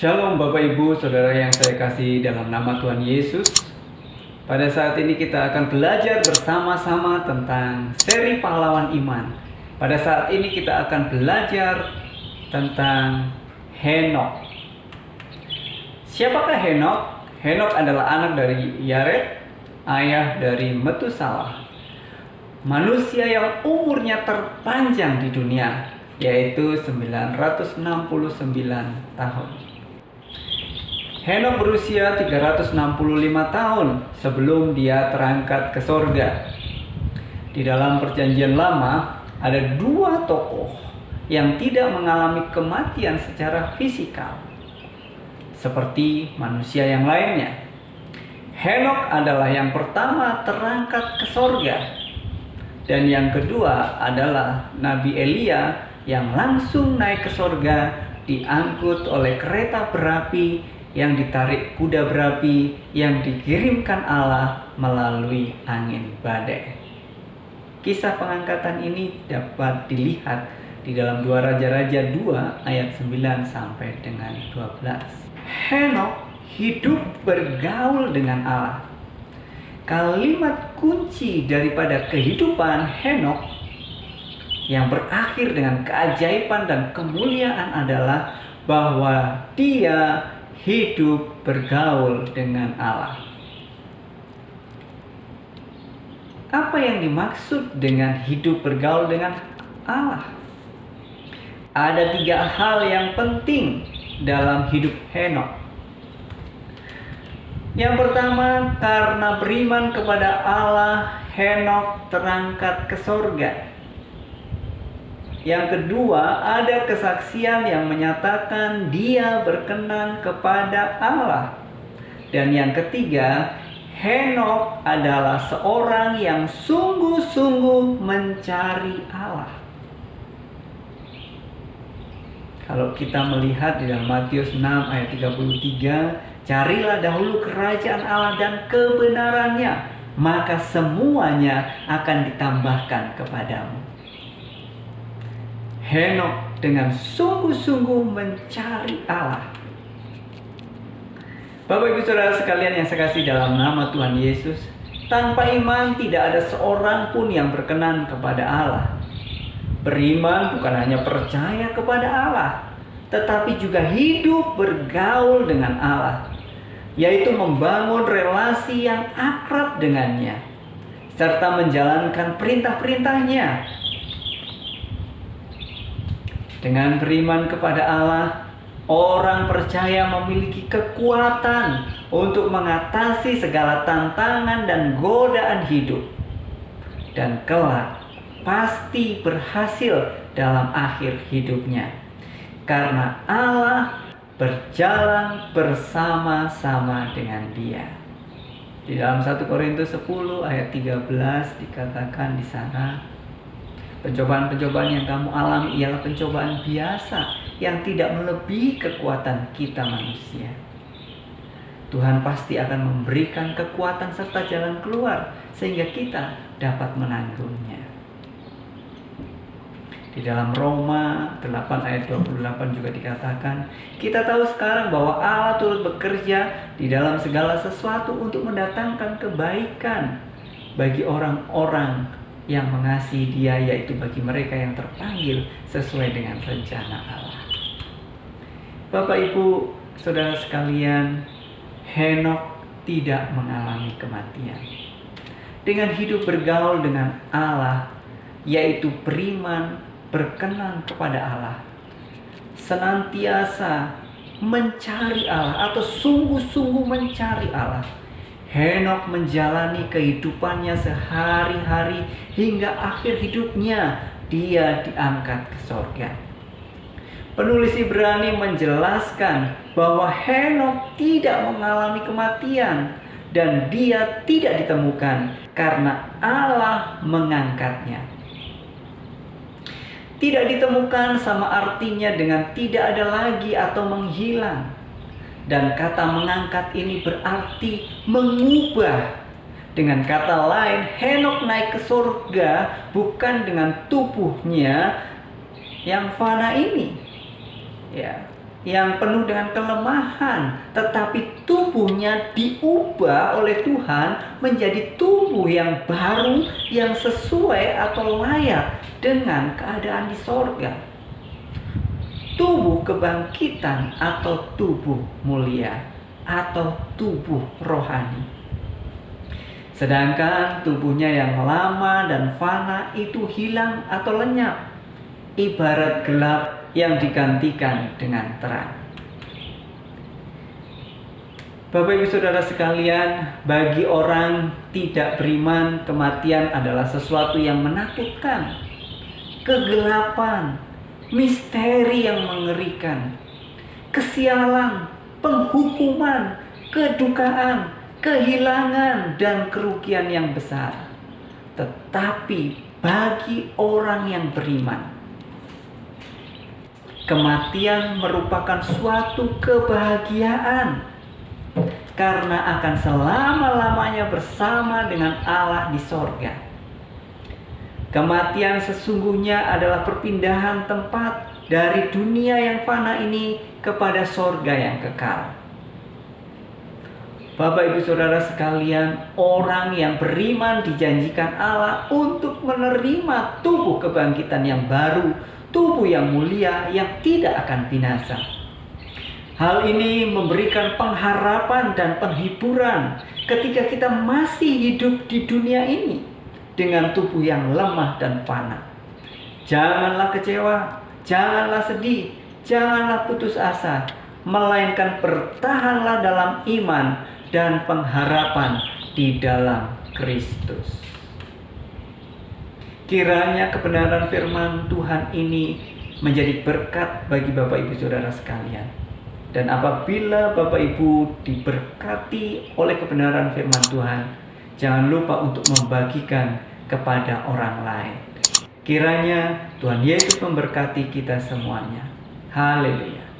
Shalom Bapak Ibu Saudara yang saya kasih dalam nama Tuhan Yesus. Pada saat ini kita akan belajar bersama-sama tentang seri pahlawan iman. Pada saat ini kita akan belajar tentang Henokh. Siapakah Henokh? Henokh adalah anak dari Yared, ayah dari Metusalah. Manusia yang umurnya terpanjang di dunia, yaitu 969 tahun. Henokh berusia 365 tahun sebelum dia terangkat ke sorga. Di dalam perjanjian lama, ada dua tokoh yang tidak mengalami kematian secara fisikal, seperti manusia yang lainnya. Henokh adalah yang pertama terangkat ke sorga, dan yang kedua adalah Nabi Elia yang langsung naik ke sorga, diangkut oleh kereta berapi yang ditarik kuda berapi yang dikirimkan Allah melalui angin badai. Kisah pengangkatan ini dapat dilihat di dalam 2 Raja-Raja 2 ayat 9 sampai dengan 12. Henokh hidup bergaul dengan Allah. Kalimat kunci daripada kehidupan Henokh yang berakhir dengan keajaiban dan kemuliaan adalah bahwa dia hidup bergaul dengan Allah. Apa yang dimaksud dengan hidup bergaul dengan Allah? Ada 3 hal yang penting dalam hidup Henokh. Yang pertama, karena beriman kepada Allah, Henokh terangkat ke sorga. Yang kedua, ada kesaksian yang menyatakan dia berkenan kepada Allah. Dan yang ketiga, Henokh adalah seorang yang sungguh-sungguh mencari Allah. Kalau kita melihat di dalam Matius 6 ayat 33, carilah dahulu kerajaan Allah dan kebenarannya, maka semuanya akan ditambahkan kepadamu. Henokh dengan sungguh-sungguh mencari Allah. Bapak Ibu Saudara sekalian yang saya kasih dalam nama Tuhan Yesus, tanpa iman tidak ada seorang pun yang berkenan kepada Allah. Beriman bukan hanya percaya kepada Allah, tetapi juga hidup bergaul dengan Allah, yaitu membangun relasi yang akrab dengannya, serta menjalankan perintah-perintahnya. Dengan beriman kepada Allah, orang percaya memiliki kekuatan untuk mengatasi segala tantangan dan godaan hidup, dan kelak pasti berhasil dalam akhir hidupnya, karena Allah berjalan bersama-sama dengan dia. Di dalam 1 Korintus 10 ayat 13 dikatakan di sana, pencobaan-pencobaan yang kamu alami ialah pencobaan biasa yang tidak melebihi kekuatan kita manusia. Tuhan pasti akan memberikan kekuatan serta jalan keluar sehingga kita dapat menanggungnya. Di dalam Roma 8 ayat 28 juga dikatakan, kita tahu sekarang bahwa Allah turut bekerja di dalam segala sesuatu untuk mendatangkan kebaikan bagi orang-orang yang mengasihi Dia, yaitu bagi mereka yang terpanggil sesuai dengan rencana Allah. Bapak Ibu Saudara sekalian, Henokh tidak mengalami kematian. Dengan hidup bergaul dengan Allah, yaitu beriman, berkenan kepada Allah, senantiasa mencari Allah atau sungguh-sungguh mencari Allah, Henokh menjalani kehidupannya sehari-hari hingga akhir hidupnya dia diangkat ke sorga. Penulis Ibrani menjelaskan bahwa Henokh tidak mengalami kematian dan dia tidak ditemukan karena Allah mengangkatnya. Tidak ditemukan sama artinya dengan tidak ada lagi atau menghilang. Dan kata mengangkat ini berarti mengubah. Dengan kata lain, Henokh naik ke surga bukan dengan tubuhnya yang fana ini. Ya, yang penuh dengan kelemahan, tetapi tubuhnya diubah oleh Tuhan menjadi tubuh yang baru, yang sesuai atau layak dengan keadaan di sorga. Tubuh kebangkitan atau tubuh mulia atau tubuh rohani. Sedangkan tubuhnya yang lama dan fana itu hilang atau lenyap, ibarat gelap yang digantikan dengan terang. Bapak Ibu Saudara sekalian, bagi orang tidak beriman, kematian adalah sesuatu yang menakutkan, kegelapan, misteri yang mengerikan, kesialan, penghukuman, kedukaan, kehilangan, dan kerugian yang besar. Tetapi bagi orang yang beriman, kematian merupakan suatu kebahagiaan karena akan selama-lamanya bersama dengan Allah di sorga. Kematian sesungguhnya adalah perpindahan tempat dari dunia yang fana ini kepada sorga yang kekal. Bapak Ibu Saudara sekalian, orang yang beriman dijanjikan Allah untuk menerima tubuh kebangkitan yang baru, tubuh yang mulia yang tidak akan binasa. Hal ini memberikan pengharapan dan penghiburan ketika kita masih hidup di dunia ini dengan tubuh yang lemah dan fana. Janganlah kecewa, janganlah sedih, janganlah putus asa, melainkan bertahanlah dalam iman dan pengharapan di dalam Kristus. Kiranya kebenaran firman Tuhan ini menjadi berkat bagi Bapak Ibu Saudara sekalian. Dan apabila Bapak Ibu diberkati oleh kebenaran firman Tuhan, jangan lupa untuk membagikan kepada orang lain. Kiranya Tuhan Yesus memberkati kita semuanya. Haleluya.